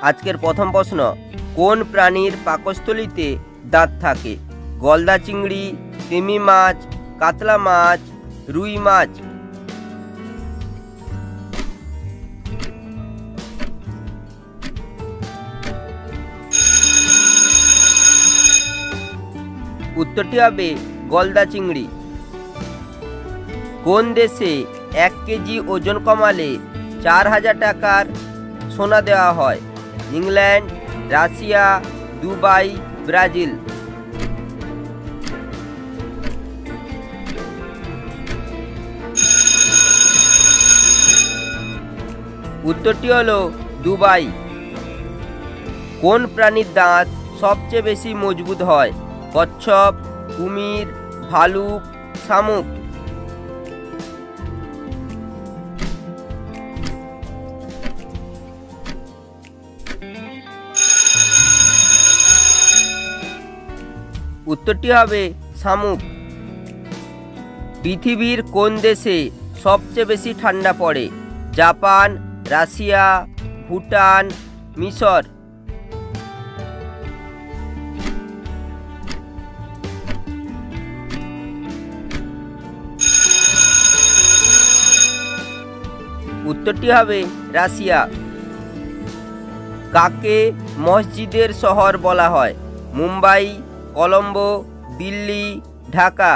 আজকের প্রথম প্রশ্ন, কোন প্রাণীর পাকস্থলীতে দাঁত থাকে? গলদা চিংড়ি, তিমি মাছ, কাতলা মাছ, রুই মাছ। উত্তরটি হবে গলদা চিংড়ি। কোন দেশে 1 কেজি ওজন কমালে 4000 টাকার সোনা দেওয়া হয়? England, Russia, Dubai, Brazil. উত্তরটি হলো দুবাই। কোন প্রাণীর দাঁত সবচেয়ে বেশি মজবুত হয়? কচ্ছপ, কুমির, ভালুক, শামুক। উত্তরটি হবে শামুক। পৃথিবীর কোন দেশে সবচেয়ে বেশি ঠান্ডা পড়ে? জাপান, রাশিয়া, ভুটান, মিশর। উত্তরটি হবে রাশিয়া। কাকে মসজিদের শহর বলা হয়? মুম্বাই, কলম্বো, দিল্লি, ঢাকা।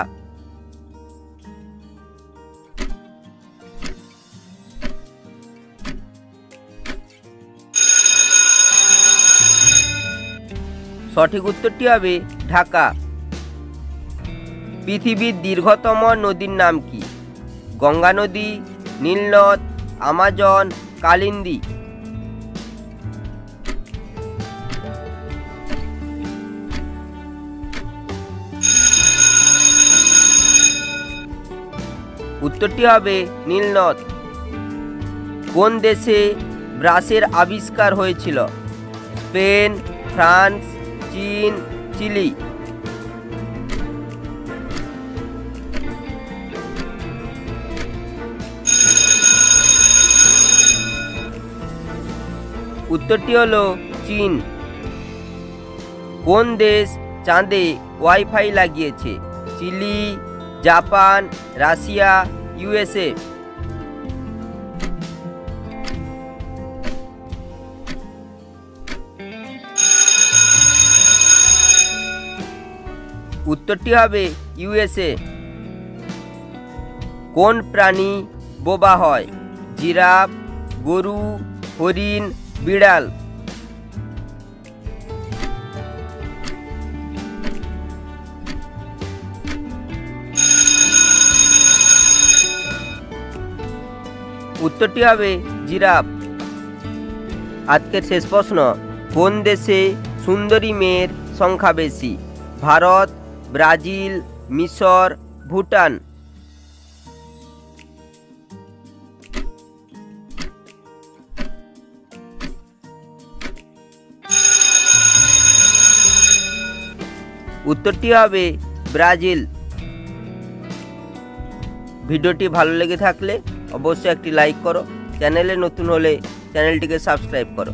সঠিক উত্তরটি হবে ঢাকা। পৃথিবীর দীর্ঘতম নদীর নাম কি? গঙ্গা নদী, নীলনদ, আমাজন, কালিন্দী। উত্তরটি হবে নীলনদ। কোন দেশে ব্রাশের আবিষ্কার হয়েছিল? স্পেন, ফ্রান্স, চীন, চিলি। উত্তরটি হলো চীন। কোন দেশ চাঁদে ওয়াইফাই লাগিয়েছে? Chile, Japan, Russia, USA. উত্তরটি হবে ইউএসএ। কোন প্রাণী বোবা হয়? জিরাফ, গরু, হরিণ, বিড়াল। উত্তরটি হবে জিরাফ। আজকের শেষ প্রশ্ন, কোন দেশে সুন্দরী মেয়ের সংখ্যা বেশি? ভারত, ব্রাজিল, মিশর, ভুটান। উত্তরটি হবে ব্রাজিল। ভিডিওটি ভালো লেগে থাকলে অবশ্যই একটি লাইক করো, চ্যানেলে নতুন হলে চ্যানেলটিকে সাবস্ক্রাইব করো।